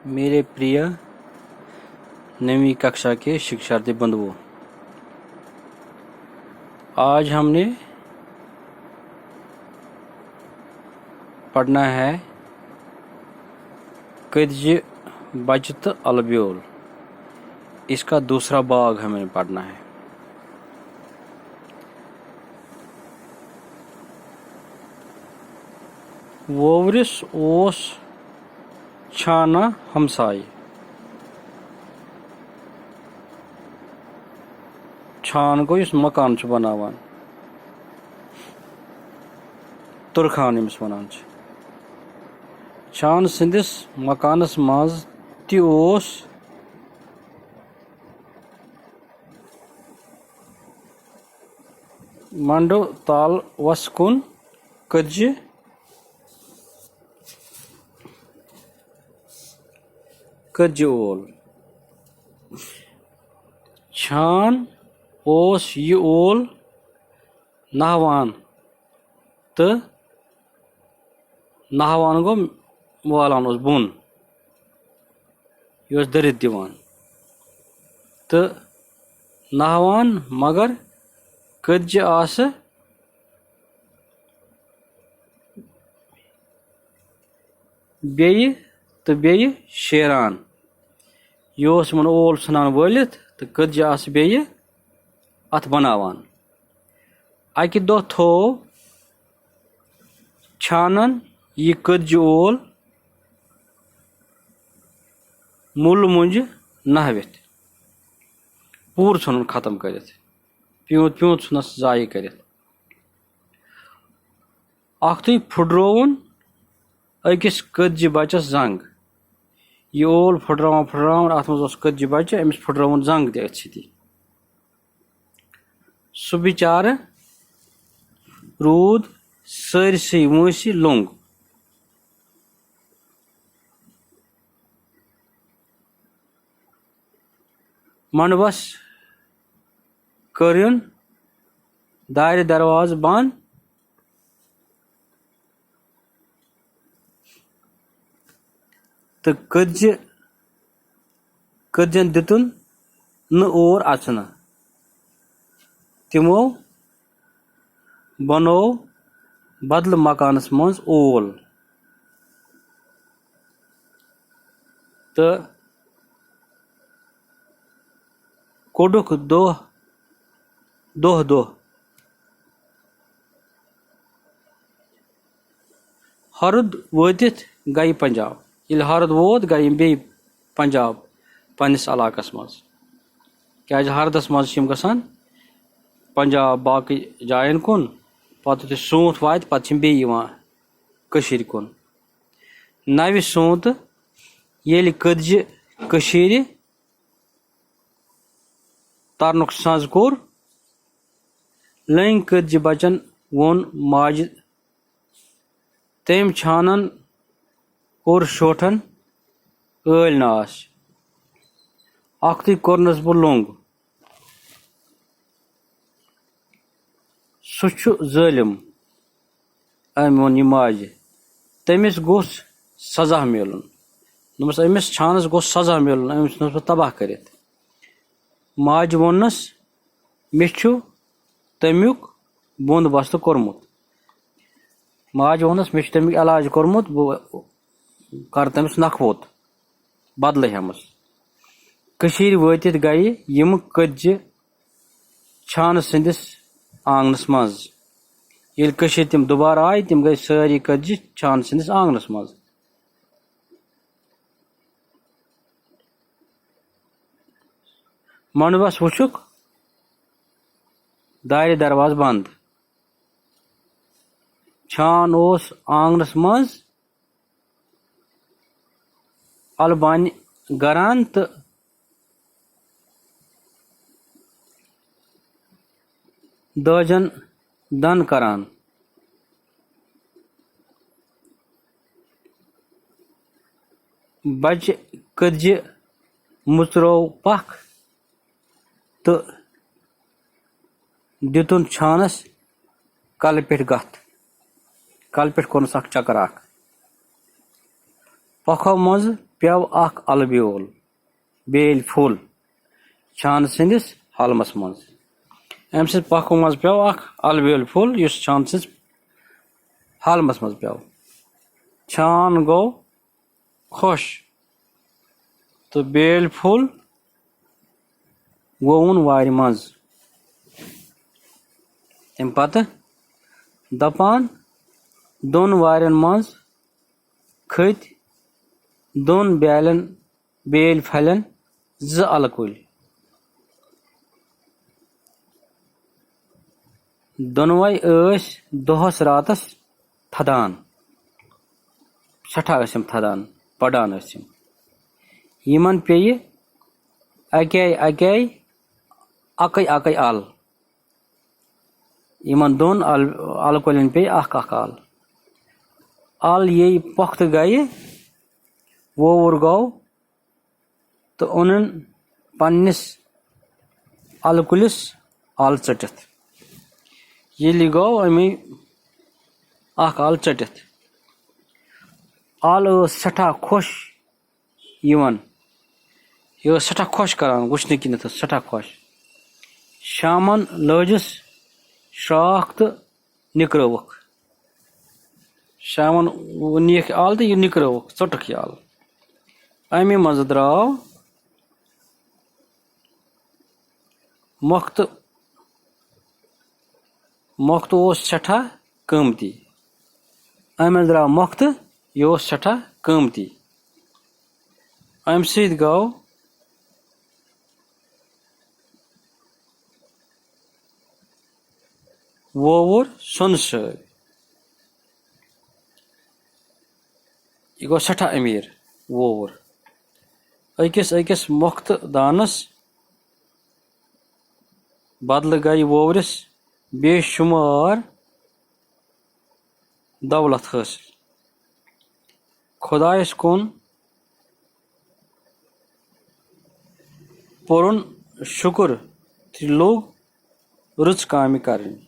मेरे प्रिय 9वीं कक्षा के शिक्षार्थी बंधुओं, आज हमने पढ़ना है कद्य बचत अलब्योल। इसका दूसरा भाग हमें पढ़ना है। वोवरिस ओस छाना हमसाय। छान को इस मकान च बनावान, तुरखान यमिस वनान छ। छान सिंदिस मकानस मज ति ओस मंडो ताल वसकुन कद्य ओल। छान ओस ये ओल नहवान तो नहवान गो वालान ओस बुन, यह दरित दिवान तो नहवान मगर कद्य आस बेयि तो बेयि शेरान। यह मन ओल सान वलित तो कद्य आस बेयि अत बनावान। अकि दो थो छानन यह कद्य ओल मुल मुंज नहवित, पूर सन खत्म कर प्यूत सुनस जाय कर। अख्तुई फुड्रोवन अकिस कद्य बचस जंग। यह ओल फुड्रावन अत मज कद्य बच्चे अमिस फुड्रोवन जंग ते अथि। सह बिचार रूद सरसी वंसी लोंग। मनबस करियन दार दरवाज बंद, तो कद्यन दितुन न और अचना। तिमो बनो बदल मकानस मज ओल तो कोडुक दोह हरद वोतित गई पंजाब। ये हरद वोत गई बे पंजाब पन्निस इलाकस मज। क्या हरदस मज गसान पंजाब बाकी जायन कुन, पत सूत वात पत बेयिर कुन। नवि सूत येल कद्य कशीर तरनुक सज कोर, लंग कद्य बचन वोन माज तम छानन कोर शोठन ऐल नाश। अख्तुई कोरनस बह लोंग, सह जालिम अम वोन यह माज। तमिस गोस सजा मिलन, दोपस अमिस छानस गोस सजा मिलन, अमिस बह तबाह कर। माज वोनस मे तमुक बंदोबस्त कोरमुत। माज वोनस मे तमुक इलाज कोरमुत, बह कर तमिस नखवत बदल हेमस। कशीर वतित गई यम कद्य छान सिंदिस आंगनस मज। ये कशीर तिम दोबारा आय, तिम गई सारी कद्य छान सिंदिस आंगनस मज। मनबस वुचुक दार दरवाज बंद। छान ओस आंगनस मज अलबान गरान तो दजन दन करान। बच कद्य मुचरो पख तो दितुन छानस कल पे गत, कल पे कोनस चक्कर पखो मज पेव अख अलब्योल बेल फुल छान सिंदिस हालमस मज अम सि पखो मज पेव अख अलब्योल फुल युस छान सिंस हालमस मज पेव छान गो खुश तो बेल फुल वोन वारि मज तम पत दपान दोन वारन मज खत दोन बेलन बेल फलन ज अल कुल दोनवै दोहस रातस थदान सठा थदान पड़ान यमन पे अकै अकै अल यमन दोन अल कुलन पे अख अल ये पख्त गए वोवर गो तो उन पन्निस अल कुलिस अल चटित ये गो अमी अख अल चटित अल सठा खुश यह सठा खुश करान वुचन किन सठा खुश शामन लजिस श्राख तो निकरवक शामन नीख अल तो यह निकरवक चटक यह अल अमे मज द्राव मोख्त सठा कीमती अमे द्राव मोख्त यह सठा कीमती अम सत गो वोवर सुन सर यह गो सठा अमीर वोवर अकिस मोख्त दानस बदल गई वोवरिस बेशुमार दौलत हासिल खुदायस कुन पुरुन शुक्र लोग रुच कामि करनी।